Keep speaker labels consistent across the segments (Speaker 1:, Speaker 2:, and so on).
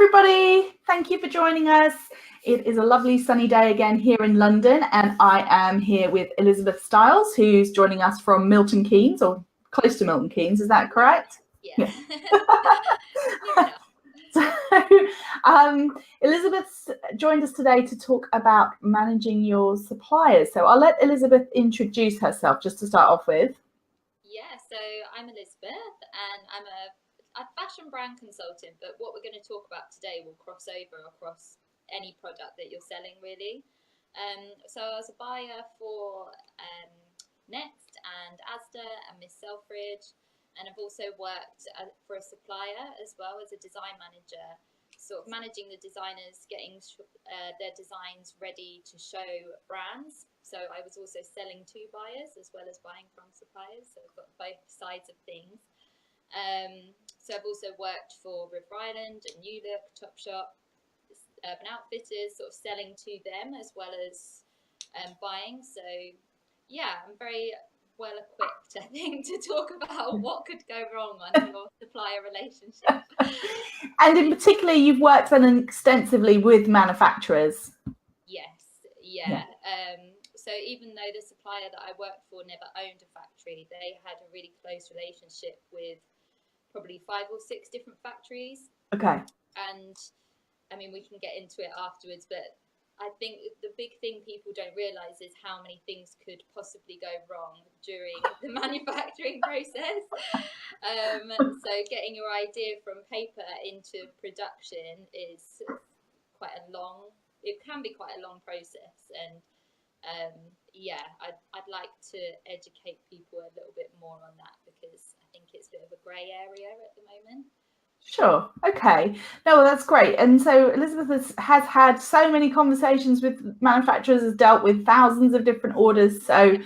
Speaker 1: everybody. Thank you for joining us. It is a lovely sunny day again here in London, and I am here with Elizabeth Stiles, who's joining us from Milton Keynes, or close to Milton Keynes. Is that correct?
Speaker 2: Yeah.
Speaker 1: So, Elizabeth's joined us today to talk about managing your suppliers. So I'll let Elizabeth introduce herself just to start off with.
Speaker 2: Yeah, so I'm Elizabeth and I'm a fashion brand consultant, but what we're going to talk about today will cross over across any product that you're selling, really. So I was a buyer for Next and Asda and Miss Selfridge, and I've also worked for a supplier as well as a design manager, sort of managing the designers, getting their designs ready to show brands. So I was also selling to buyers as well as buying from suppliers. So I've got both sides of things. So I've also worked for River Island and New Look, Topshop, Urban Outfitters, sort of selling to them as well as buying. So yeah, I'm very well equipped, I think, to talk about what could go wrong on your supplier relationship.
Speaker 1: And in particular, you've worked then extensively with manufacturers.
Speaker 2: Yes, yeah. So even though the supplier that I worked for never owned a factory, they had a really close relationship with probably 5 or 6 different factories.
Speaker 1: Okay.
Speaker 2: And I mean, we can get into it afterwards, but I think the big thing people don't realise is how many things could possibly go wrong during the manufacturing process. So getting your idea from paper into production is quite a long, it can be quite a long process. And yeah, I'd like to educate people a little bit more on that because I think it's a bit of a grey area at the moment.
Speaker 1: Sure. Okay. No, well, that's great. And so Elizabeth has had so many conversations with manufacturers, has dealt with thousands of different orders. So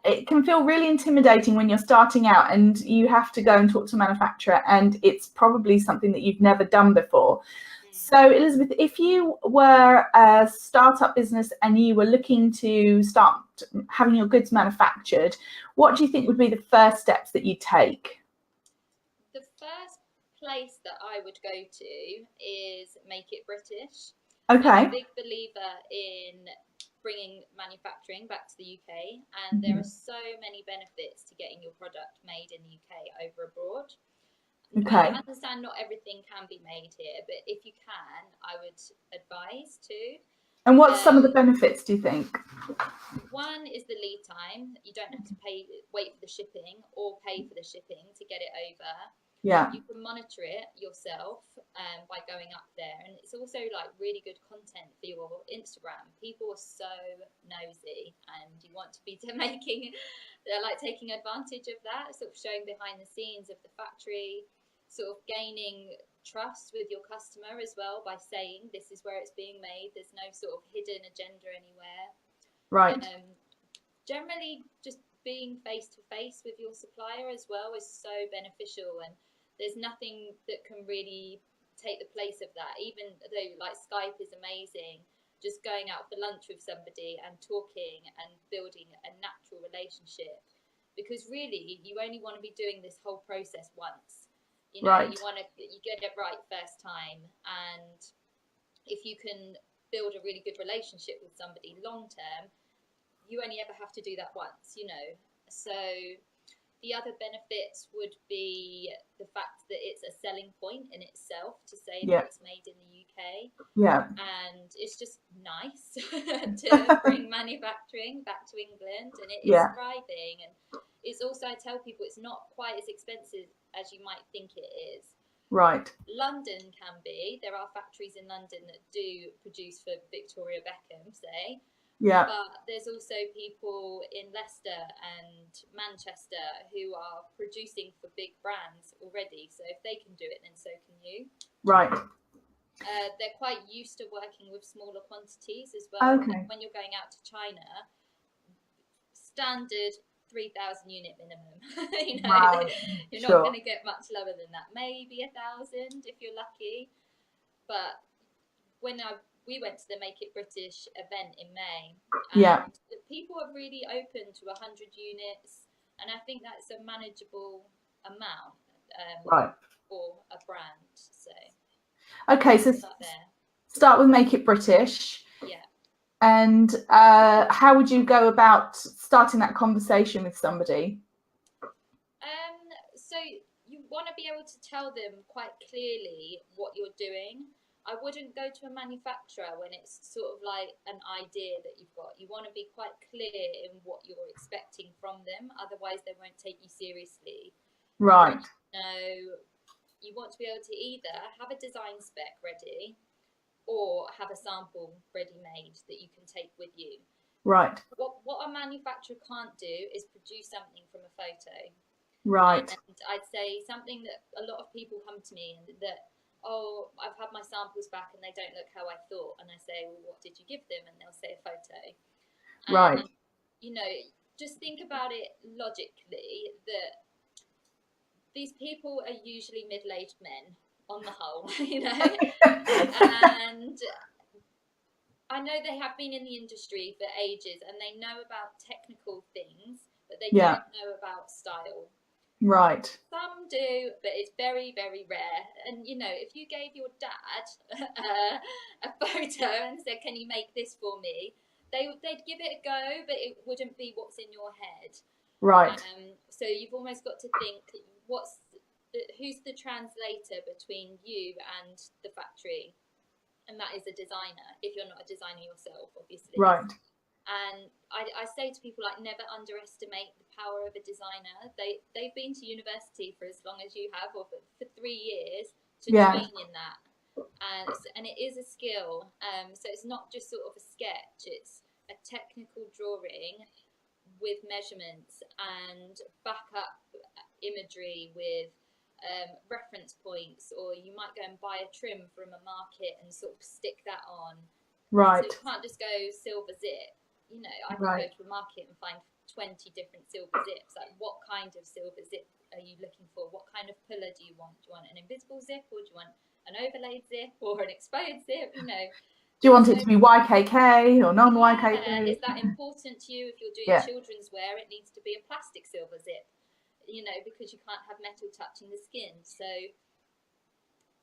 Speaker 1: it can feel really intimidating when you're starting out and you have to go and talk to a manufacturer, and it's probably something that you've never done before. So Elizabeth, if you were a startup business and you were looking to start having your goods manufactured, what do you think would be the first steps that you take?
Speaker 2: The first place that I would go to is Make It British.
Speaker 1: Okay.
Speaker 2: I'm a big believer in bringing manufacturing back to the UK, and there are so many benefits to getting your product made in the UK over abroad.
Speaker 1: Okay.
Speaker 2: I understand not everything can be made here, but if you can, I would advise to.
Speaker 1: And what's some of the benefits, do you think?
Speaker 2: One is the lead time. You don't have to wait for the shipping or pay for the shipping to get it over.
Speaker 1: Yeah.
Speaker 2: You can monitor it yourself by going up there. And it's also like really good content for your Instagram. People are so nosy and you want to be they're like taking advantage of that, sort of showing behind the scenes of the factory, sort of gaining trust with your customer as well by saying this is where it's being made. There's no sort of hidden agenda anywhere.
Speaker 1: Right.
Speaker 2: Generally, just being face to face with your supplier as well is so beneficial, and there's nothing that can really take the place of that. Even though like Skype is amazing, just going out for lunch with somebody and talking and building a natural relationship, because really you only want to be doing this whole process once. You know,
Speaker 1: right.
Speaker 2: you get it right first time, and if you can build a really good relationship with somebody long term, you only ever have to do that once, you know. So the other benefits would be the fact that it's a selling point in itself to say that it's made in the UK.
Speaker 1: Yeah.
Speaker 2: And it's just nice to bring manufacturing back to England, and it is thriving. And it's also, I tell people, it's not quite as expensive as you might think it is.
Speaker 1: Right.
Speaker 2: London can be. There are factories in London that do produce for Victoria Beckham, say.
Speaker 1: Yeah.
Speaker 2: But there's also people in Leicester and Manchester who are producing for big brands already. So if they can do it, then so can you.
Speaker 1: Right.
Speaker 2: They're quite used to working with smaller quantities as well.
Speaker 1: Okay.
Speaker 2: When you're going out to China, standard 3,000 unit minimum. You know,
Speaker 1: right.
Speaker 2: You're not going to get much lower than that. Maybe 1,000 if you're lucky. But when we went to the Make It British event in May, and the people are really open to 100 units, and I think that's a manageable amount for a brand. So
Speaker 1: Okay, so
Speaker 2: Start there.
Speaker 1: start with make it British.
Speaker 2: Yeah.
Speaker 1: And how would you go about starting that conversation with somebody?
Speaker 2: So you want to be able to tell them quite clearly what you're doing. I wouldn't go to a manufacturer when it's sort of like an idea that you've got. You want to be quite clear in what you're expecting from them, otherwise they won't take you seriously.
Speaker 1: Right.
Speaker 2: You want to be able to either have a design spec ready or have a sample ready made that you can take with you.
Speaker 1: Right.
Speaker 2: What a manufacturer can't do is produce something from a photo.
Speaker 1: Right.
Speaker 2: And I'd say something that a lot of people come to me and that, oh, I've had my samples back and they don't look how I thought. And I say, well, what did you give them? And they'll say a photo.
Speaker 1: Right.
Speaker 2: And, you know, just think about it logically that these people are usually middle-aged men on the whole, you know, and I know they have been in the industry for ages and they know about technical things, but they
Speaker 1: Yeah.
Speaker 2: don't know about style.
Speaker 1: Right.
Speaker 2: Some do, but it's very, very rare. And you know, if you gave your dad a photo and said, "Can you make this for me?" they'd give it a go, but it wouldn't be what's in your head.
Speaker 1: Right.
Speaker 2: So you've almost got to think, who's the translator between you and the factory, and that is a designer. If you're not a designer yourself, obviously.
Speaker 1: Right.
Speaker 2: And I say to people, like, never underestimate the power of a designer. They've been to university for as long as you have, or for 3 years, to train in that. And it is a skill. So it's not just sort of a sketch. It's a technical drawing with measurements and backup imagery with reference points, or you might go and buy a trim from a market and sort of stick that on.
Speaker 1: Right.
Speaker 2: So you can't just go silver zip. You know, I could go to a market and find 20 different silver zips. Like, what kind of silver zip are you looking for? What kind of puller do you want? Do you want an invisible zip, or do you want an overlaid zip, or an exposed zip? You know,
Speaker 1: do you want it to be YKK or non-YKK?
Speaker 2: Yeah, is that important to you? If you're doing children's wear, it needs to be a plastic silver zip, you know, because you can't have metal touching the skin. So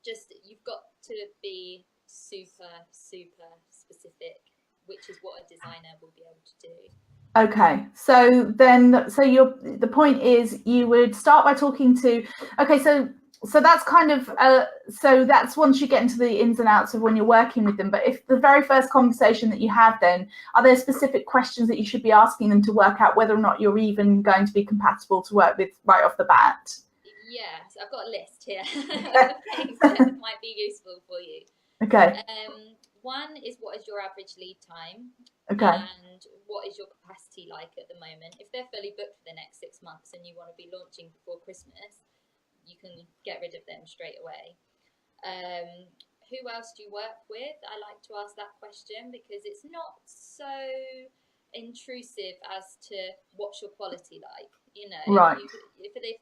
Speaker 2: just, you've got to be super, super specific, which is what a designer will be able to do.
Speaker 1: Okay, so then, the point is you would start by talking to, okay, so that's kind of, so that's once you get into the ins and outs of when you're working with them. But if the very first conversation that you have, then are there specific questions that you should be asking them to work out whether or not you're even going to be compatible to work with right off the bat?
Speaker 2: Yeah, so I've got a list here of things that might be useful for you.
Speaker 1: Okay.
Speaker 2: One is, what is your average lead time?
Speaker 1: Okay.
Speaker 2: And what is your capacity like at the moment? If they're fully booked for the next 6 months and you want to be launching before Christmas, you can get rid of them straight away. Who else do you work with? I like to ask that question because it's not so intrusive as to what's your quality like. You know,
Speaker 1: right.
Speaker 2: If they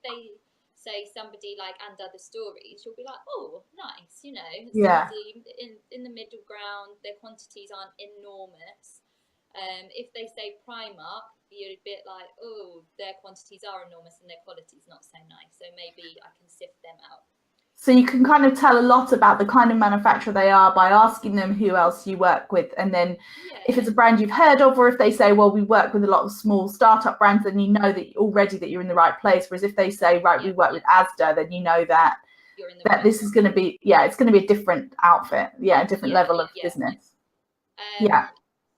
Speaker 2: say somebody like And Other Stories, you'll be like, oh, nice, you know, somebody in the middle ground, their quantities aren't enormous. If they say Primark, you're a bit like, oh, their quantities are enormous and their quality's not so nice, so maybe I can sift them out.
Speaker 1: So you can kind of tell a lot about the kind of manufacturer they are by asking them who else you work with. And then if it's a brand you've heard of, or if they say, well, we work with a lot of small startup brands, then you know that already that you're in the right place. Whereas if they say, right, we work with Asda, then you know that
Speaker 2: you're in the
Speaker 1: that this is going to be, it's going to be a different outfit. A different level of business.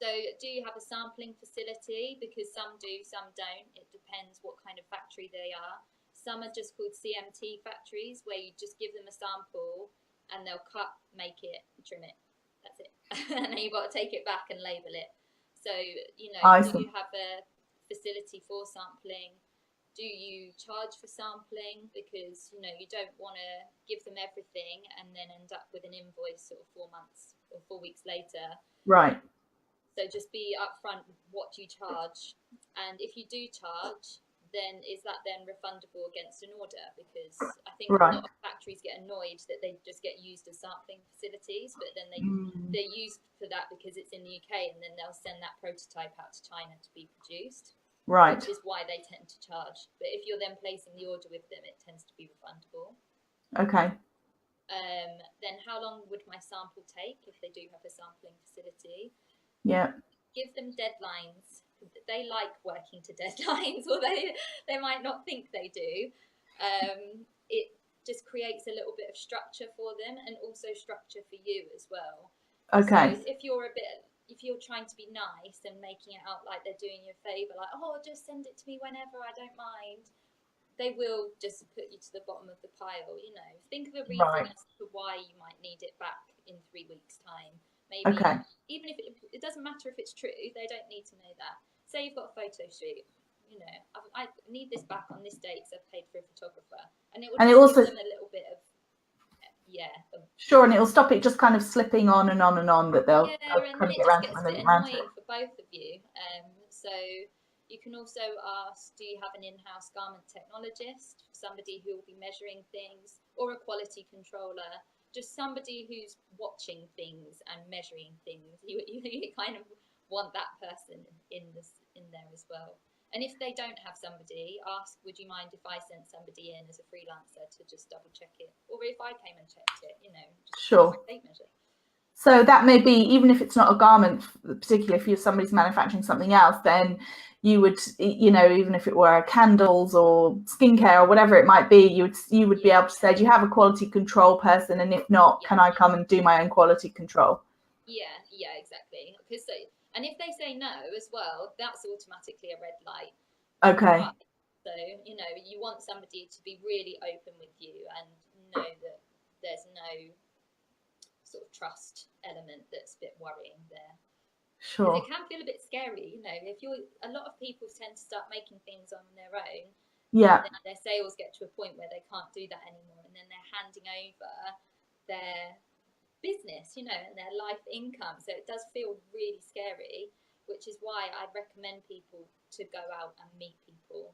Speaker 2: So do you have a sampling facility? Because some do, some don't. It depends what kind of factory they are. Some are just called CMT factories, where you just give them a sample and they'll cut, make it, trim it. That's it. And then you've got to take it back and label it. So, you know, do you have a facility for sampling? Do you charge for sampling? Because, you know, you don't want to give them everything and then end up with an invoice sort of 4 months or 4 weeks later.
Speaker 1: Right.
Speaker 2: So just be upfront with what you charge. And if you do charge, then is that then refundable against an order? Because I think a lot of factories get annoyed that they just get used as sampling facilities, but then they're used for that because it's in the UK, and then they'll send that prototype out to China to be produced.
Speaker 1: Right.
Speaker 2: Which is why they tend to charge. But if you're then placing the order with them, it tends to be refundable.
Speaker 1: Okay.
Speaker 2: Then how long would my sample take if they do have a sampling facility?
Speaker 1: Yeah.
Speaker 2: Give them deadlines. They like working to deadlines, or they might not think they do. It just creates a little bit of structure for them, and also structure for you as well.
Speaker 1: Okay.
Speaker 2: So if you're trying to be nice and making it out like they're doing you a favor, like, oh, just send it to me whenever, I don't mind, they will just put you to the bottom of the pile. Think of a reason
Speaker 1: Right.
Speaker 2: as to why you might need it back in 3 weeks' time. Maybe,
Speaker 1: Okay.
Speaker 2: even if it doesn't matter if it's true, they don't need to know that. Say you've got a photo shoot, I need this back on this date because I've paid for a photographer, and it will
Speaker 1: And it
Speaker 2: just
Speaker 1: also,
Speaker 2: give them a little bit of,
Speaker 1: sure, and it will stop it just kind of slipping on and on and on, that they'll
Speaker 2: and
Speaker 1: kind
Speaker 2: then
Speaker 1: of
Speaker 2: it
Speaker 1: get
Speaker 2: just
Speaker 1: around to
Speaker 2: gets
Speaker 1: when
Speaker 2: a
Speaker 1: they
Speaker 2: bit
Speaker 1: get around to it.
Speaker 2: annoying for both of you. So you can also ask, do you have an in-house garment technologist, somebody who will be measuring things, or a quality controller, just somebody who's watching things and measuring things. You kind of want that person in there as well. And if they don't have somebody, ask, would you mind if I sent somebody in as a freelancer to just double check it? Or if I came and checked it, just
Speaker 1: Sure.
Speaker 2: tape measure.
Speaker 1: So that may be, even if it's not a garment, particularly if somebody's manufacturing something else, then you would, even if it were candles or skincare or whatever it might be, you would be able to say, do you have a quality control person? And if not, can I come and do my own quality control?
Speaker 2: Yeah, exactly. And if they say no as well, that's automatically a red light.
Speaker 1: Okay.
Speaker 2: So, you want somebody to be really open with you and know that there's no sort of trust element that's a bit worrying there.
Speaker 1: Sure.
Speaker 2: Because it can feel a bit scary, if a lot of people tend to start making things on their own.
Speaker 1: Yeah.
Speaker 2: And then their sales get to a point where they can't do that anymore, and then they're handing over their business, and their life income. So it does feel really scary, which is why I recommend people to go out and meet people.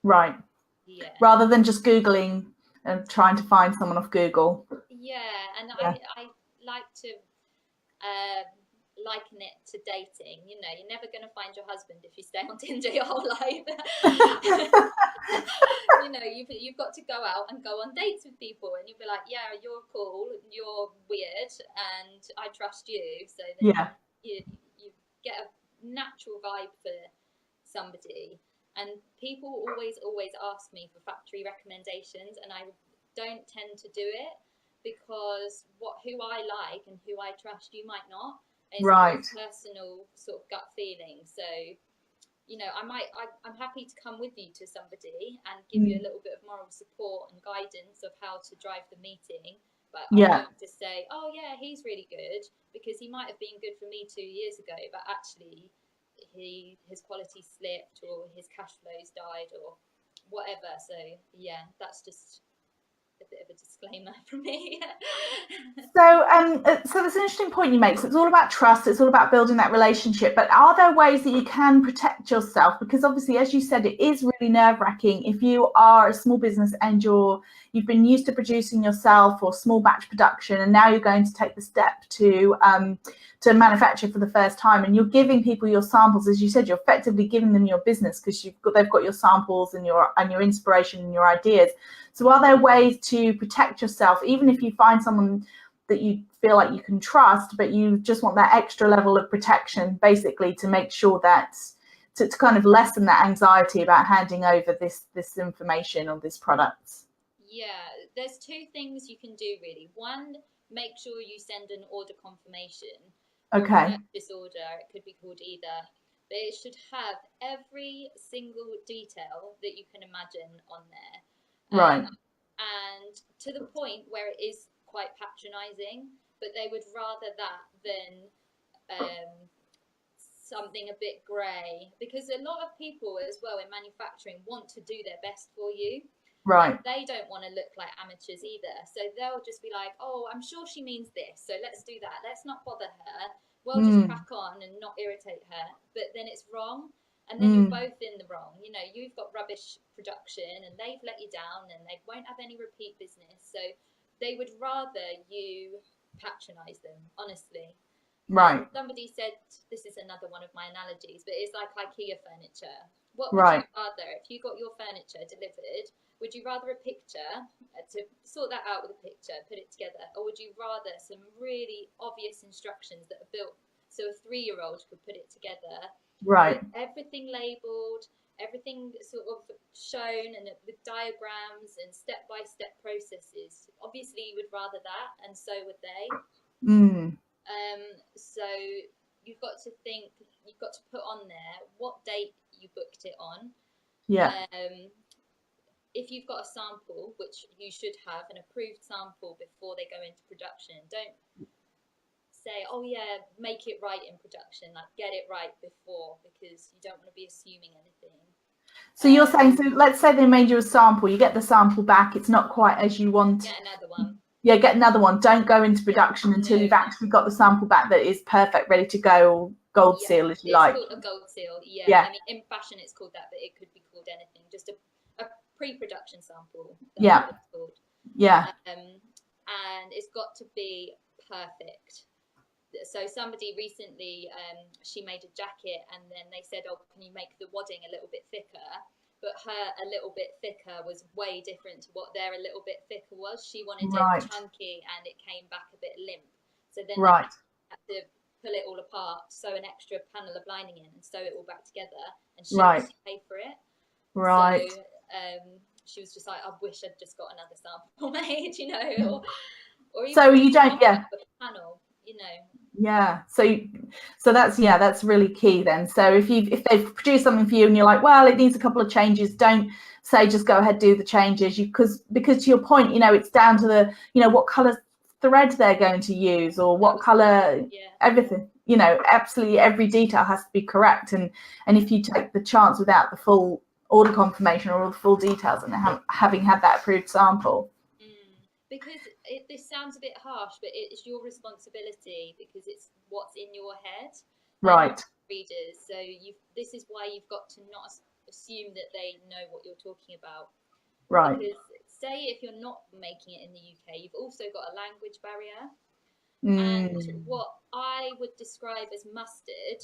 Speaker 1: Right.
Speaker 2: Yeah.
Speaker 1: Rather than just Googling and trying to find someone off Google.
Speaker 2: Yeah, and I like to liken it to dating. You're never going to find your husband if you stay on Tinder your whole life. You've got to go out and go on dates with people, and you'll be like, yeah, you're cool, you're weird, and I trust you. So then you get a natural vibe for somebody. And people always ask me for factory recommendations, and I don't tend to do it because who I like and who I trust, you might not. It's a very personal sort of gut feeling. So, I'm happy to come with you to somebody and give you a little bit of moral support and guidance of how to drive the meeting. But I won't just say, oh yeah, he's really good, because he might have been good for me 2 years ago, but actually his quality slipped, or his cash flows died, or whatever. So yeah, that's just a bit of a disclaimer from me.
Speaker 1: So that's an interesting point you make. So it's all about trust, it's all about building that relationship. But are there ways that you can protect yourself? Because obviously, as you said, it is really nerve-wracking if you are a small business and you've been used to producing yourself or small batch production, and now you're going to take the step to manufacture for the first time, and you're giving people your samples. As you said, you're effectively giving them your business because they've got your samples and your inspiration and your ideas. So are there ways to protect yourself, even if you find someone that you feel like you can trust, but you just want that extra level of protection, basically, to make sure that to kind of lessen that anxiety about handing over this information or this product?
Speaker 2: Yeah, there's 2 things you can do really. One, make sure you send an order confirmation.
Speaker 1: Okay.
Speaker 2: Or purchase order, it could be called either. But it should have every single detail that you can imagine on there.
Speaker 1: Right.
Speaker 2: And to the point where it is quite patronizing, but they would rather that than something a bit grey, because a lot of people as well in manufacturing want to do their best for you.
Speaker 1: Right.
Speaker 2: And they don't want to look like amateurs either. So they'll just be like, oh, I'm sure she means this, so let's do that. Let's not bother her. We'll just crack on and not irritate her. But then it's wrong. And then you're both in the wrong. You've got rubbish production and they've let you down, and they won't have any repeat business. So they would rather you patronize them, honestly.
Speaker 1: Right.
Speaker 2: Somebody said, this is another one of my analogies, but it's like IKEA furniture. What would
Speaker 1: Right.
Speaker 2: you rather, if you got your furniture delivered, would you rather a picture to sort that out with a picture, put it together, or would you rather some really obvious instructions that are built so a 3-year-old could put it together
Speaker 1: Right.
Speaker 2: with everything labeled, everything sort of shown, and with diagrams and step-by-step processes? Obviously, you would rather that, and so would they.
Speaker 1: Mm.
Speaker 2: So you've got to think, you've got to put on there what date you booked it on.
Speaker 1: Yeah.
Speaker 2: If you've got a sample, which you should have an approved sample before they go into production, don't say, oh yeah, make it right in production, like get it right before, because you don't want to be assuming anything.
Speaker 1: So you're saying, so let's say they made you a sample, you get the sample back, it's not quite as you want.
Speaker 2: Get another one.
Speaker 1: Yeah, get another one. Don't go into production until you've actually got the sample back that is perfect, ready to go, or gold seal, as you like.
Speaker 2: It's called a gold seal, yeah. I mean, in fashion it's called that, but it could be called anything. Just a pre-production sample. That's what it's called.
Speaker 1: Yeah.
Speaker 2: And it's got to be perfect. So somebody recently, she made a jacket, and then they said, oh, can you make the wadding a little bit thicker? But her a little bit thicker was way different to what their a little bit thicker was. She wanted it chunky, and it came back a bit limp. So then they had to pull it all apart, sew an extra panel of lining in, and sew it all back together, and she had to pay for it.
Speaker 1: Right.
Speaker 2: So she was just like, I wish I'd just got another sample made, you know, or even
Speaker 1: so you don't,
Speaker 2: a panel, you know.
Speaker 1: Yeah, so that's really key then. So if they've produced something for you and you're like, well, it needs a couple of changes, don't say just go ahead, do the changes, because to your point, you know, it's down to the, you know, what color thread they're going to use, or what color, everything, you know, absolutely every detail has to be correct. And if you take the chance without the full order confirmation or all the full details and having had that approved sample.
Speaker 2: Because this sounds a bit harsh, but it's your responsibility, because it's what's in your head,
Speaker 1: right?
Speaker 2: Readers. So this is why you've got to not assume that they know what you're talking about,
Speaker 1: right?
Speaker 2: Because say if you're not making it in the UK, you've also got a language barrier. And what I would describe as mustard,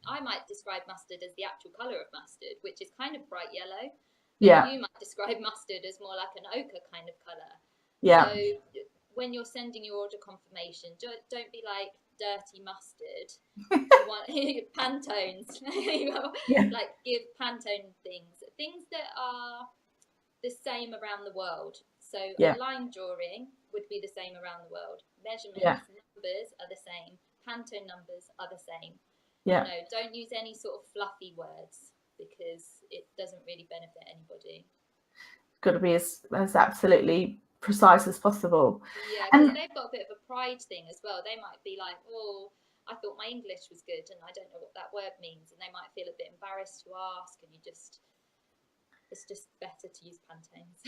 Speaker 2: I might describe mustard as the actual colour of mustard, which is kind of bright yellow. But you might describe mustard as more like an ochre kind of colour.
Speaker 1: Yeah.
Speaker 2: So when you're sending your order confirmation, don't be like dirty mustard. You want Pantones. Like give Pantone things that are the same around the world. So a line drawing would be the same around the world. Measurements, numbers are the same. Pantone numbers are the same.
Speaker 1: Yeah.
Speaker 2: You know, don't use any sort of fluffy words, because it doesn't really benefit anybody.
Speaker 1: Got to be as absolutely precise as possible.
Speaker 2: Yeah, because they've got a bit of a pride thing as well. They might be like, oh, I thought my English was good and I don't know what that word means, and they might feel a bit embarrassed to ask, and it's just better to use Pantones.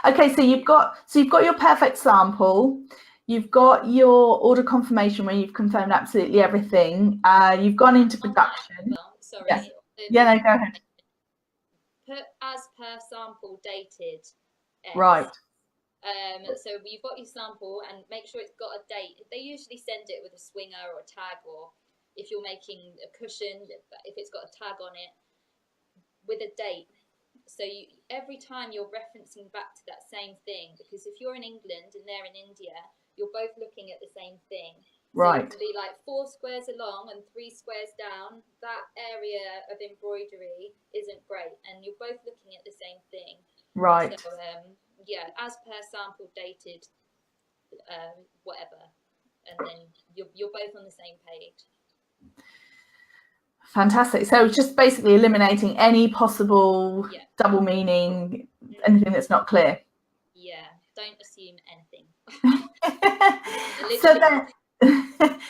Speaker 1: Okay, so you've got your perfect sample, you've got your order confirmation where you've confirmed absolutely everything, you've gone into production.
Speaker 2: Sorry.
Speaker 1: Yes. No, go ahead.
Speaker 2: Put as per sample dated X.
Speaker 1: Right.
Speaker 2: So you've got your sample, and make sure it's got a date. They usually send it with a swinger or a tag, or if you're making a cushion, if it's got a tag on it, with a date. So every time you're referencing back to that same thing, because if you're in England and they're in India, you're both looking at the same thing.
Speaker 1: Right.
Speaker 2: So it can be like 4 squares along and 3 squares down. That area of embroidery isn't great, and you're both looking at the same thing.
Speaker 1: Right.
Speaker 2: So yeah, as per sample dated, whatever, and then you're both on the same page.
Speaker 1: Fantastic. So it's just basically eliminating any possible double meaning, anything that's not clear.
Speaker 2: Yeah, don't assume anything.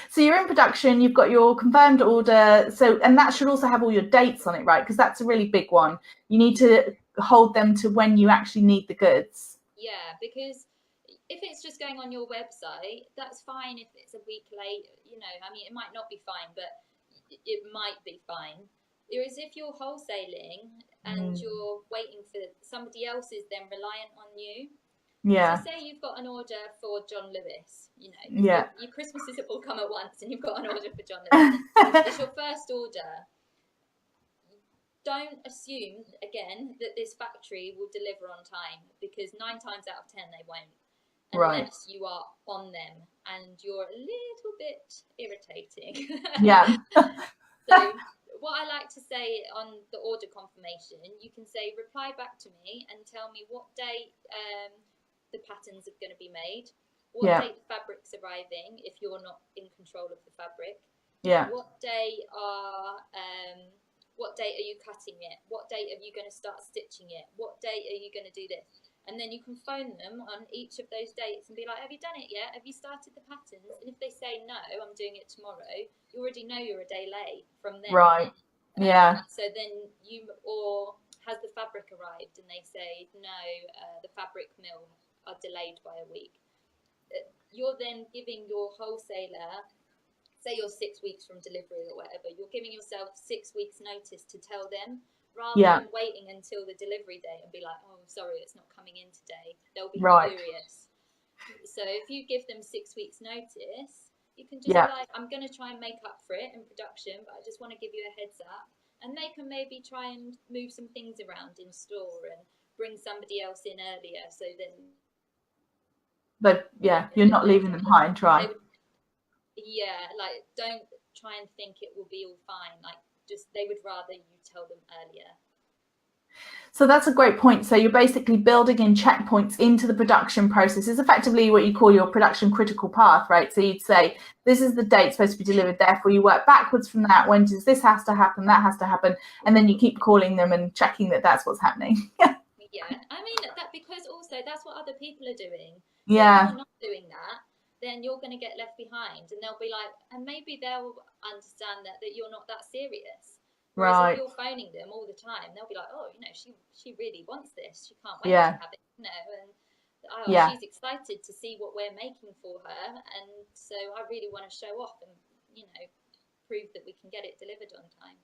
Speaker 1: So you're in production, you've got your confirmed order, and that should also have all your dates on it, right? Because that's a really big one. You need to hold them to when you actually need the goods.
Speaker 2: Yeah, because if it's just going on your website, that's fine. If it's a week late, you know, I mean, it might not be fine, but it might be fine. Whereas if you're wholesaling and you're waiting for somebody else is then reliant on you.
Speaker 1: Yeah.
Speaker 2: So say you've got an order for John Lewis, you know, your Christmases all come at once, and you've got an order for John Lewis. It's your first order. don't assume again that this factory will deliver on time, because 9 times out of 10 they won't,
Speaker 1: Right.
Speaker 2: unless you are on them and you're a little bit irritating.
Speaker 1: Yeah.
Speaker 2: So what I like to say on the order confirmation, you can say reply back to me and tell me what date the patterns are going to be made, what
Speaker 1: Yeah.
Speaker 2: date the fabric's arriving if you're not in control of the fabric,
Speaker 1: Yeah.
Speaker 2: what day are you cutting it, what date are you going to start stitching it, what date are you going to do this, and then you can phone them on each of those dates and be like, have you done it yet, have you started the patterns? And if they say no, I'm doing it tomorrow, you already know you're a day late from then.
Speaker 1: Right. Yeah.
Speaker 2: So then or has the fabric arrived, and they say no, the fabric mill are delayed by a week. You're then giving your wholesaler, say you're 6 weeks from delivery or whatever, you're giving yourself 6 weeks notice to tell them, rather
Speaker 1: Yeah.
Speaker 2: than waiting until the delivery date and be like, oh, sorry, it's not coming in today. They'll be
Speaker 1: Right.
Speaker 2: furious. So if you give them 6 weeks notice, you can just
Speaker 1: Yeah.
Speaker 2: be like, I'm going to try and make up for it in production, but I just want to give you a heads up. And they can maybe try and move some things around in store and bring somebody else in earlier. So then,
Speaker 1: But yeah, you're not leaving them high and dry.
Speaker 2: like, don't try and think it will be all fine. Like, just they would rather you tell them earlier.
Speaker 1: So that's a great point. So you're basically building in checkpoints into the production process. It's effectively what you call your production critical path, right? So you'd say, this is the date supposed to be delivered. Therefore, you work backwards from that. When does this has to happen? That has to happen. And then you keep calling them and checking that that's what's happening.
Speaker 2: Yeah, I mean that, because also that's what other people are doing. So
Speaker 1: Yeah.
Speaker 2: if you're not doing that, then you're going to get left behind, and they'll be like, and maybe they'll understand that you're not that serious. Whereas
Speaker 1: Right.
Speaker 2: if you're phoning them all the time, they'll be like, oh, she really wants this. She can't wait
Speaker 1: Yeah.
Speaker 2: to have it, and
Speaker 1: Yeah.
Speaker 2: she's excited to see what we're making for her, and so I really want to show off and prove that we can get it delivered on time.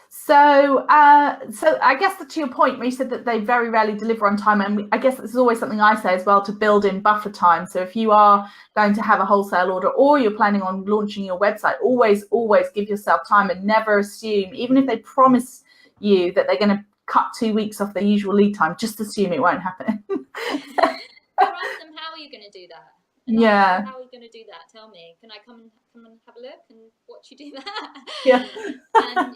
Speaker 1: So I guess to your point, where you said that they very rarely deliver on time, and I guess this is always something I say as well, to build in buffer time. So if you are going to have a wholesale order or you're planning on launching your website, always give yourself time, and never assume, even if they promise you that they're going to cut 2 weeks off their usual lead time, just assume it won't happen.
Speaker 2: Or ask them, how are you going to do that? And
Speaker 1: Yeah.
Speaker 2: how are you going to do that? Tell me. Can I come and have a look and watch you do that?
Speaker 1: Yeah.
Speaker 2: And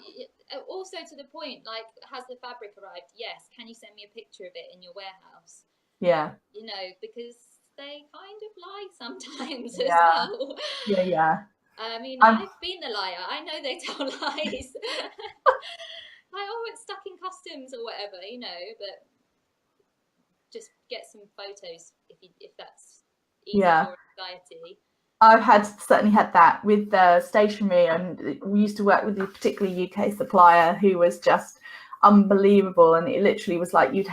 Speaker 2: also to the point, like, has the fabric arrived? Yes. Can you send me a picture of it in your warehouse?
Speaker 1: Yeah.
Speaker 2: Because they kind of lie sometimes
Speaker 1: Yeah.
Speaker 2: as well.
Speaker 1: Yeah.
Speaker 2: I mean, I've been the liar. I know they tell lies. Like, oh, it's stuck in customs or whatever, but just get some photos if that's easy for anxiety.
Speaker 1: I've certainly had that with stationery, and we used to work with a particularly UK supplier who was just unbelievable, and it literally was like you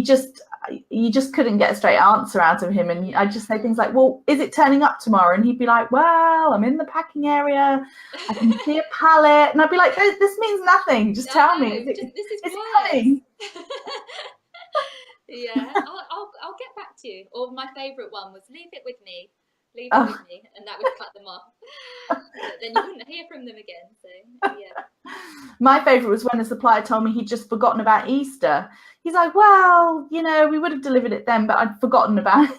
Speaker 1: just couldn't get a straight answer out of him, and I'd just say things like, well, is it turning up tomorrow? And he'd be like, well, I'm in the packing area, I can see a pallet, and I'd be like, this means nothing, just tell me, is it coming?
Speaker 2: Yeah, I'll get back to you. Or my favourite one was, leave it with me, and that would cut them off. Then you wouldn't hear from them again. So yeah.
Speaker 1: My favourite was when a supplier told me he'd just forgotten about Easter. He's like, well, we would have delivered it then, but I'd forgotten about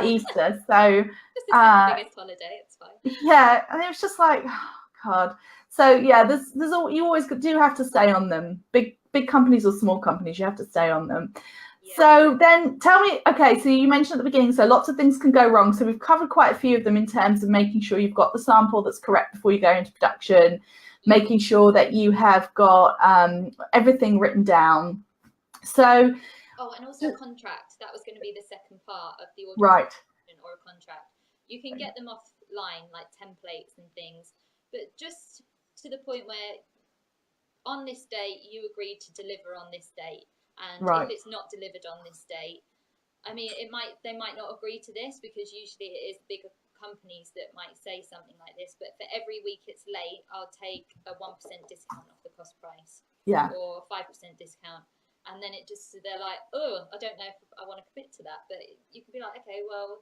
Speaker 1: Easter. So
Speaker 2: this is the biggest holiday. It's fine.
Speaker 1: Yeah, and it was just like, oh, God. So yeah, there's all, you always do have to stay on them. Big companies or small companies, you have to stay on them. Yeah. So then tell me, okay, so you mentioned at the beginning, so lots of things can go wrong. So we've covered quite a few of them in terms of making sure you've got the sample that's correct before you go into production, making sure that you have got everything written down. So
Speaker 2: and also contract. That was going to be the second part of the order,
Speaker 1: right,
Speaker 2: or a contract. You can get them offline, like templates and things, but just to the point where on this date you agreed to deliver on this date, and if it's not delivered on this date, I mean, they might not agree to this, because usually it is bigger companies that might say something like this, but for every week it's late, I'll take a 1% discount off the cost price, or 5% discount. And then they're like, oh, I don't know if I want to commit to that. But you can be like, okay, well,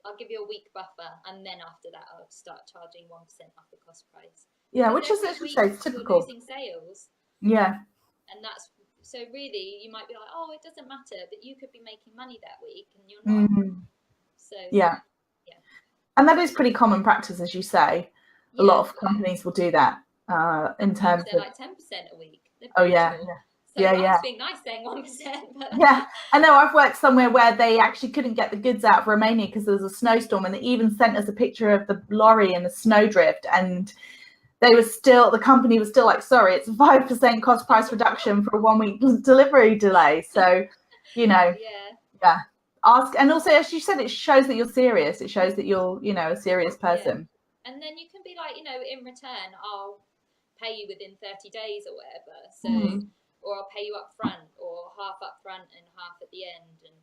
Speaker 2: I'll give you a week buffer, and then after that I'll start charging 1% off the cost price.
Speaker 1: Yeah,
Speaker 2: because
Speaker 1: which is,
Speaker 2: every
Speaker 1: as you
Speaker 2: week
Speaker 1: say, it's
Speaker 2: you're
Speaker 1: typical.
Speaker 2: losing sales.
Speaker 1: Yeah.
Speaker 2: And that's so really you might be like, oh, it doesn't matter, but you could be making money that week and you're not.
Speaker 1: Mm-hmm.
Speaker 2: So
Speaker 1: Yeah.
Speaker 2: yeah.
Speaker 1: And that is pretty common practice, as you say. A lot
Speaker 2: Yeah.
Speaker 1: of companies will do that in
Speaker 2: Sometimes
Speaker 1: terms
Speaker 2: they're
Speaker 1: of,
Speaker 2: like 10% a week. They're
Speaker 1: oh yeah,
Speaker 2: brutal. So
Speaker 1: yeah,
Speaker 2: I
Speaker 1: yeah,
Speaker 2: was being nice saying 1%, but
Speaker 1: yeah. I know I've worked somewhere where they actually couldn't get the goods out of Romania because there was a snowstorm, and they even sent us a picture of the lorry and the snowdrift, and the company was still like, sorry, it's a 5% cost price reduction for a 1 week delivery delay. So, yeah. Ask, and also, as you said, it shows that you're serious. It shows that you're, a serious person.
Speaker 2: And then you can be like, in return, I'll pay you within 30 days or whatever. So, or I'll pay you up front, or half up front and half at the end. And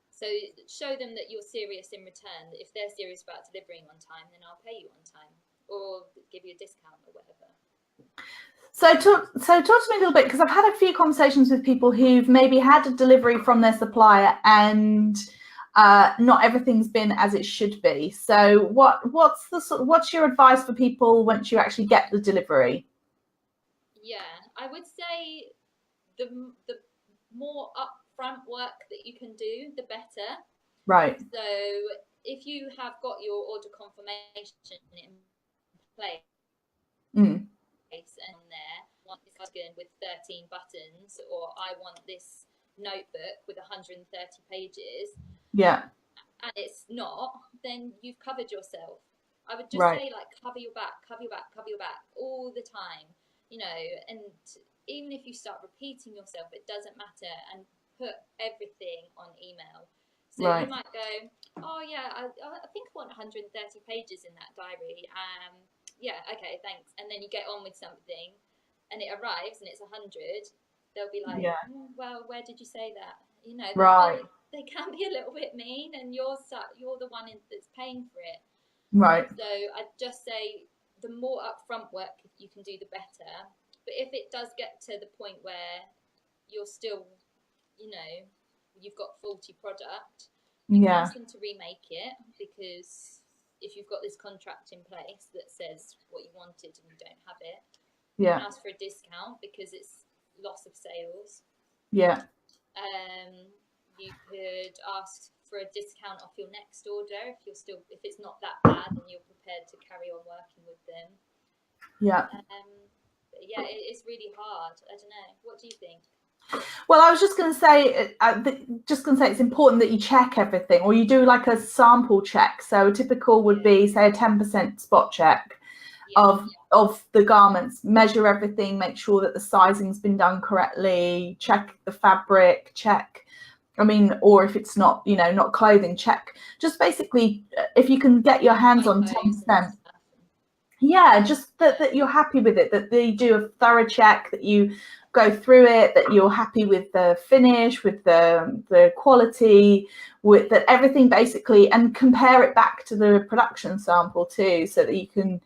Speaker 2: so show them that you're serious in return. If they're serious about delivering on time, then I'll pay you on time or give you a discount or whatever.
Speaker 1: So talk to me a little bit, because I've had a few conversations with people who've maybe had a delivery from their supplier and not everything's been as it should be. So what's your advice for people once you actually get the delivery?
Speaker 2: Yeah, I would say the more upfront work that you can do, the better.
Speaker 1: Right.
Speaker 2: So if you have got your order confirmation in place and on there, want this cardigan with 13 buttons, or I want this notebook with 130 pages,
Speaker 1: yeah,
Speaker 2: and it's not, then you've covered yourself. I would just
Speaker 1: right.
Speaker 2: say, like, cover your back, cover your back, cover your back all the time, and even if you start repeating yourself, it doesn't matter, and put everything on email. So
Speaker 1: right.
Speaker 2: you might go, oh yeah, I think I want 130 pages in that diary. Yeah, okay, thanks. And then you get on with something, and it arrives, and it's 100. They'll be like, well, where did you say that?
Speaker 1: Right.
Speaker 2: They can be a little bit mean, and you're the one that's paying for it.
Speaker 1: Right.
Speaker 2: So I'd just say the more upfront work you can do, the better. But if it does get to the point where you're still, you've got faulty product, you can ask them to remake it, because if you've got this contract in place that says what you wanted and you don't have it, you can ask for a discount because it's loss of sales.
Speaker 1: Yeah.
Speaker 2: You could ask for a discount off your next order if it's not that bad and you're prepared to carry on working with them.
Speaker 1: Yeah.
Speaker 2: But yeah, it's really hard. I don't know. What do you think?
Speaker 1: Well, I was just going to say, it's important that you check everything, or you do like a sample check. So a typical would be, say, a 10% spot check of the garments, measure everything, make sure that the sizing's been done correctly, check the fabric, or if it's not, not clothing, check. Just basically, if you can get your hands on 10%. Yeah, just that you're happy with it, that you do a thorough check, that you go through it, that you're happy with the finish, with the quality, with that everything basically, and compare it back to the production sample too, so that you can,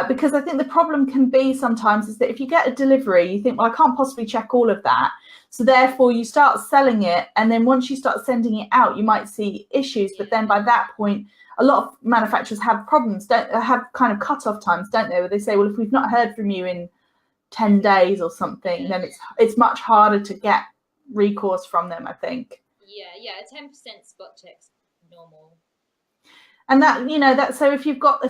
Speaker 1: because I think the problem can be sometimes is that if you get a delivery, you think, well, I can't possibly check all of that. So therefore you start selling it, and then once you start sending it out, you might see issues, but then by that point, a lot of manufacturers have problems, have kind of cut-off times, don't they? Where they say, well, if we've not heard from you in 10 days or something, then it's much harder to get recourse from them, I think.
Speaker 2: Yeah, a 10% spot check's normal.
Speaker 1: And that so if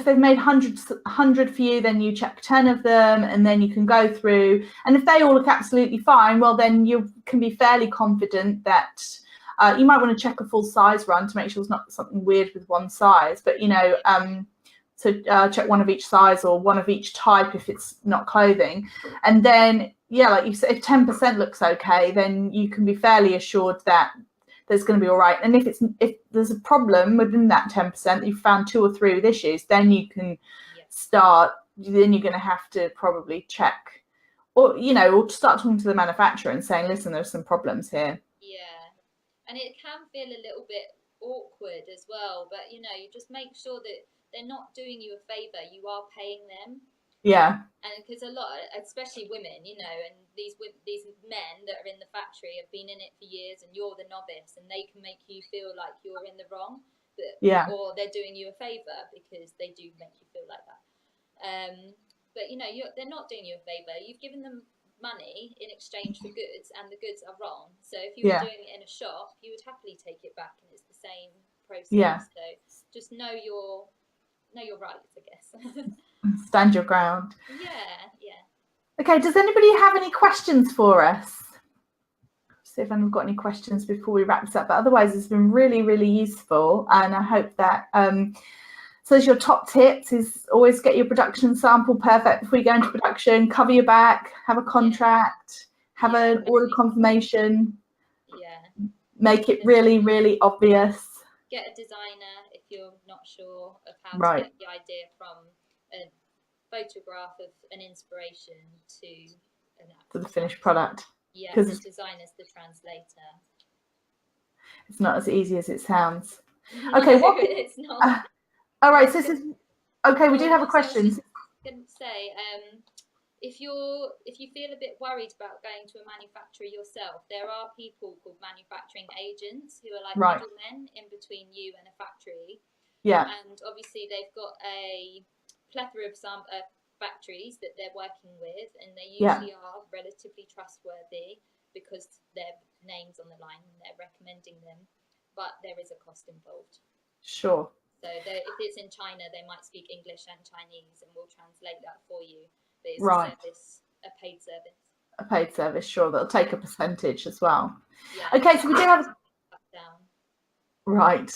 Speaker 1: they've made 100 for you, then you check 10 of them, and then you can go through, and if they all look absolutely fine, well, then you can be fairly confident that you might want to check a full size run to make sure there's not something weird with one size, but check one of each size or one of each type if it's not clothing. And then like you said, if 10% looks okay, then you can be fairly assured that there's going to be all right. And if there's a problem within that 10%, you've found 2 or 3 with issues, then you can then you're going to have to probably check, or start talking to the manufacturer and saying, listen, there's some problems here.
Speaker 2: And it can feel a little bit awkward as well, but you just make sure that they're not doing you a favor, you are paying them. And because a lot, especially women, and these men that are in the factory have been in it for years, and you're the novice, and they can make you feel like you're in the wrong, or they're doing you a favor, because they do make you feel like that. but they're not doing you a favor. You've given them money in exchange for goods, and the goods are wrong. So if you were
Speaker 1: Yeah.
Speaker 2: doing it in a shop, you would happily take it back, and it's the same
Speaker 1: Yeah.
Speaker 2: process. So just know your rights, I guess.
Speaker 1: Stand your ground.
Speaker 2: Yeah.
Speaker 1: Okay, does anybody have any questions for us? See if anyone's got any questions before we wrap this up. But otherwise, it's been really, really useful, and I hope that. So, as your top tips is always get your production sample perfect before you go into production. Cover your back. Have a contract. Have an order confirmation.
Speaker 2: Yeah.
Speaker 1: Make it really, really obvious.
Speaker 2: Get a designer if you're not sure of how
Speaker 1: Right.
Speaker 2: to get the idea from a photograph of an inspiration to
Speaker 1: the finished product.
Speaker 2: Yeah, the designer's the translator.
Speaker 1: It's not as easy as it sounds.
Speaker 2: No,
Speaker 1: okay,
Speaker 2: it's not.
Speaker 1: All right, so this is okay. We do have a question.
Speaker 2: I was going to say, if you feel a bit worried about going to a manufacturer yourself, there are people called manufacturing agents who are like middlemen in between you and a factory.
Speaker 1: Yeah.
Speaker 2: And obviously they've got a plethora of some factories that they're working with, and they usually are relatively trustworthy because their name's on the line and they're recommending them, but there is a cost involved.
Speaker 1: Sure.
Speaker 2: So if it's in China, they might speak English and Chinese, and we'll translate that for you. But it's a paid service.
Speaker 1: A paid service, sure. That'll take a percentage as well.
Speaker 2: Yeah.
Speaker 1: Okay, so we do have. Right.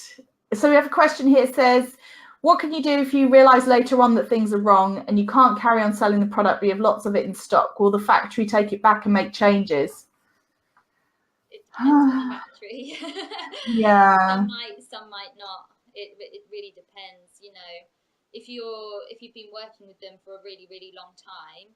Speaker 1: So we have a question here. It says, what can you do if you realise later on that things are wrong and you can't carry on selling the product, but you have lots of it in stock? Will the factory take it back and make changes?
Speaker 2: It depends on the factory.
Speaker 1: Yeah.
Speaker 2: Some might not. It really depends. If you've been working with them for a really, really long time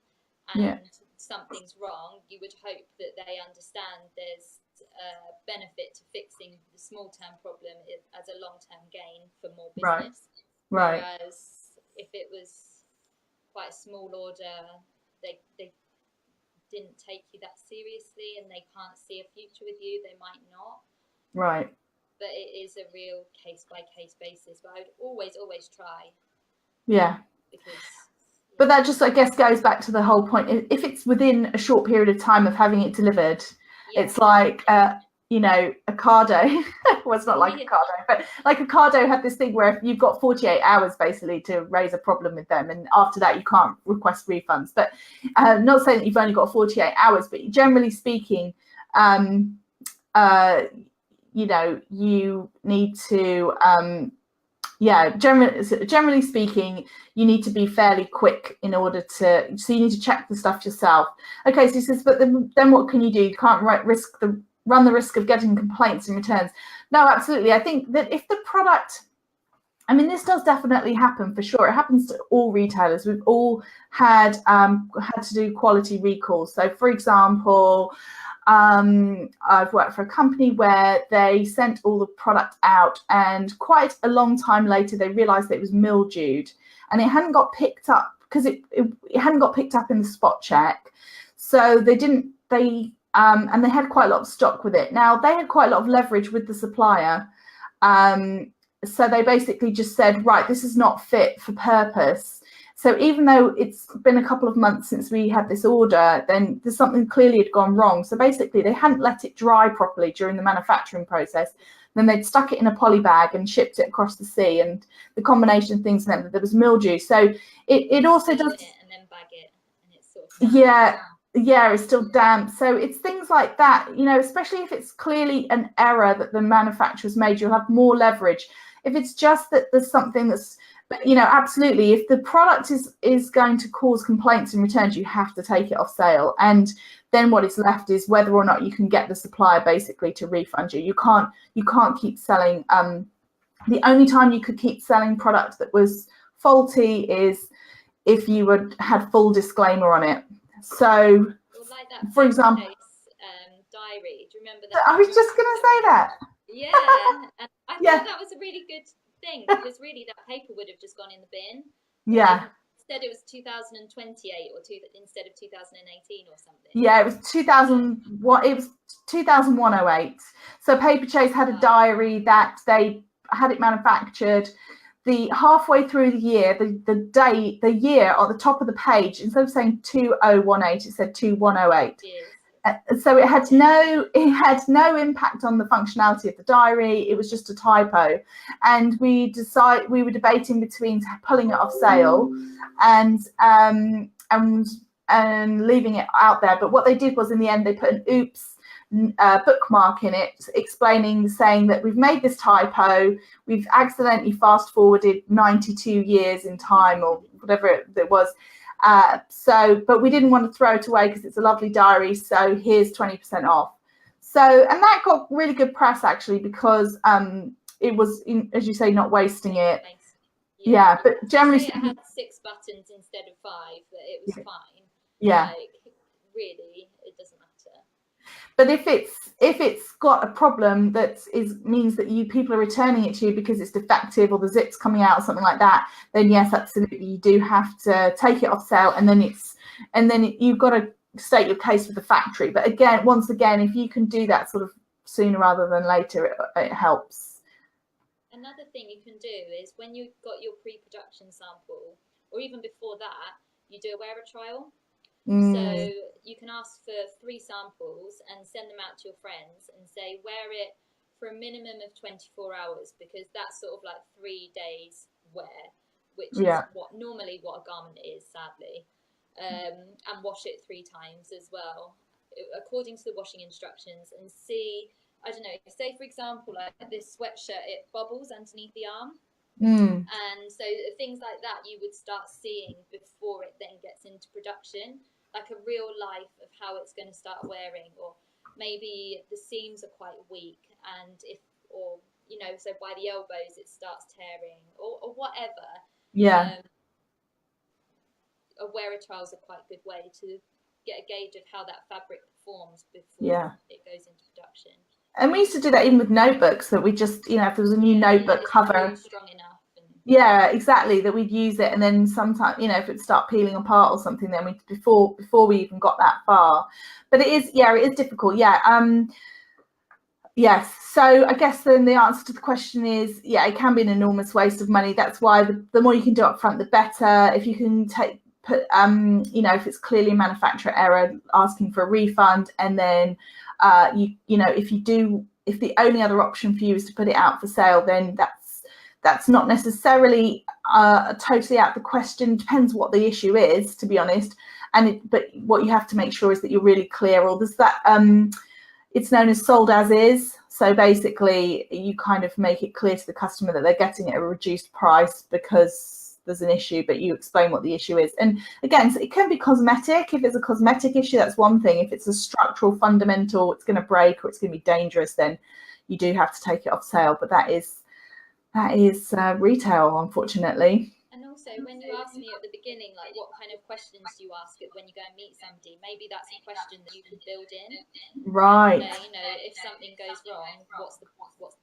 Speaker 2: and something's wrong, you would hope that they understand there's a benefit to fixing the small-term problem as a long-term gain for more business.
Speaker 1: Right.
Speaker 2: Whereas if it was quite a small order, they didn't take you that seriously and they can't see a future with you, they might not.
Speaker 1: Right.
Speaker 2: But it is a real case-by-case basis. But I would always try.
Speaker 1: Yeah.
Speaker 2: Because,
Speaker 1: but that just, I guess, goes back to the whole point. If it's within a short period of time of having it delivered, it's like, Ocado. Well, it's not like Ocado, but like Ocado had this thing where you've got 48 hours basically to raise a problem with them. And after that, you can't request refunds. But not saying that you've only got 48 hours, but generally speaking, you need to, generally speaking, you need to be fairly quick in order to, so you need to check the stuff yourself. Okay, so he says, but then what can you do? You can't run the risk of getting complaints and returns. No, absolutely. I think that if the product, this does definitely happen for sure. It happens to all retailers. We've all had to do quality recalls. So, for example, I've worked for a company where they sent all the product out, and quite a long time later, they realized that it was mildewed and it hadn't got picked up because it hadn't got picked up in the spot check. So and they had quite a lot of stock with it. Now, they had quite a lot of leverage with the supplier. So they basically just said, right, this is not fit for purpose. So even though it's been a couple of months since we had this order, then there's something clearly had gone wrong. So basically they hadn't let it dry properly during the manufacturing process. Then they'd stuck it in a poly bag and shipped it across the sea, and the combination of things meant that there was mildew. So it also does.
Speaker 2: And then bag it, and it's sort of
Speaker 1: it's still damp. So it's things like that, especially if it's clearly an error that the manufacturer's made, you'll have more leverage. If it's just that there's something that's, absolutely, if the product is going to cause complaints and returns, you have to take it off sale. And then what is left is whether or not you can get the supplier basically to refund you. You can't keep selling. The only time you could keep selling product that was faulty is if you had full disclaimer on it. So,
Speaker 2: like that,
Speaker 1: for example,
Speaker 2: diary. Do you remember that?
Speaker 1: I was just going to say that.
Speaker 2: Yeah, and I thought that was a really good thing, because really that paper would have just gone in the bin.
Speaker 1: Yeah.
Speaker 2: Instead, it was 2028 instead of 2018 or something.
Speaker 1: Yeah, it was 2001. It was 2001-08. So Paper Chase had a diary that they had it manufactured. the halfway through the year, the year on the top of the page, instead of saying 2018, it said 2108.
Speaker 2: Yes.
Speaker 1: So it had no impact on the functionality of the diary. It was just a typo, and we were debating between pulling it off sale and leaving it out there. But what they did was, in the end, they put an oops bookmark in it, saying that we've made this typo, we've accidentally fast forwarded 92 years in time, or whatever it was. But we didn't want to throw it away because it's a lovely diary, so here's 20% off. So, and that got really good press, actually, because it was, as you say, not wasting it. Yeah, but generally
Speaker 2: it had 6 buttons instead of 5, but it was fine.
Speaker 1: Yeah.
Speaker 2: Like, really, it doesn't matter.
Speaker 1: But if it's got a problem that means that people are returning it to you because it's defective or the zip's coming out or something like that, then yes, absolutely, you do have to take it off sale, and then you've got to state your case with the factory. But once again, if you can do that sort of sooner rather than later, it helps.
Speaker 2: Another thing you can do is, when you've got your pre-production sample, or even before that, you do a wearer trial. So you can ask for 3 samples and send them out to your friends and say, wear it for a minimum of 24 hours, because that's sort of like 3 days wear, which is normally what a garment is, sadly. And wash it 3 times as well, according to the washing instructions, and see, I don't know, say for example, like this sweatshirt, it bubbles underneath the arm. And so things like that you would start seeing before it then gets into production, like a real life of how it's going to start wearing, or maybe the seams are quite weak, and so by the elbows it starts tearing, or whatever. A wearer trials are quite a good way to get a gauge of how that fabric performs before it goes into production.
Speaker 1: And we used to do that even with notebooks, that we just, if there was a new notebook cover,
Speaker 2: strong enough.
Speaker 1: Yeah, exactly, that we'd use it, and then sometimes, if it'd start peeling apart or something, then before we even got that far. But it is difficult. Yes. So I guess then the answer to the question is, it can be an enormous waste of money. That's why the more you can do up front, the better. If you can if it's clearly a manufacturer error, asking for a refund, and then if the only other option for you is to put it out for sale, then that's not necessarily totally out of the question. Depends what the issue is, to be honest. But what you have to make sure is that you're really clear. Or there's that it's known as sold as is. So basically, you kind of make it clear to the customer that they're getting it at a reduced price because there's an issue, but you explain what the issue is. And again, so it can be cosmetic. If it's a cosmetic issue, that's one thing. If it's a structural, fundamental, it's going to break or it's going to be dangerous, then you do have to take it off sale. But that is retail, unfortunately.
Speaker 2: And also, when you asked me at the beginning, like, what kind of questions do you ask when you go and meet somebody, maybe that's a question that you could build in.
Speaker 1: Right.
Speaker 2: If something goes wrong, what's the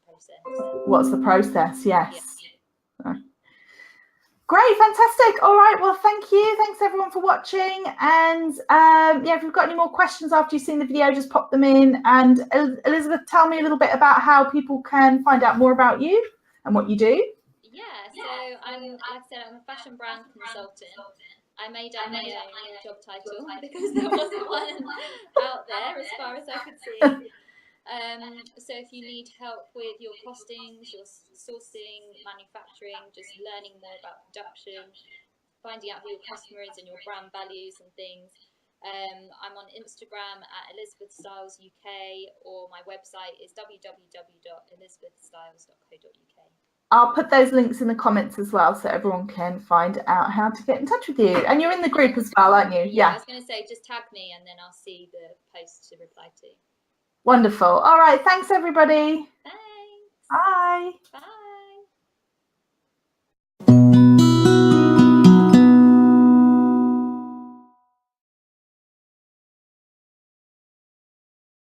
Speaker 2: process?
Speaker 1: What's the process? Yes. Great, fantastic. All right, well, thank you. Thanks everyone for watching. And if you've got any more questions after you've seen the video, just pop them in. And Elizabeth, tell me a little bit about how people can find out more about you and what you do.
Speaker 2: So like I said, I'm a fashion brand consultant. I made up my own job title because there wasn't one out there as far as I could see. So if you need help with your costings, your sourcing, manufacturing, just learning more about production, finding out who your customer is and your brand values and things, I'm on Instagram at Elizabeth Stiles UK, or my website is www.elizabethstiles.co.uk.
Speaker 1: I'll put those links in the comments as well, so everyone can find out how to get in touch with you. And you're in the group as well, aren't you?
Speaker 2: Yeah. I was going to say, just tag me and then I'll see the post to reply to.
Speaker 1: Wonderful. All right. Thanks, everybody.
Speaker 2: Thanks.
Speaker 1: Bye.
Speaker 2: Bye.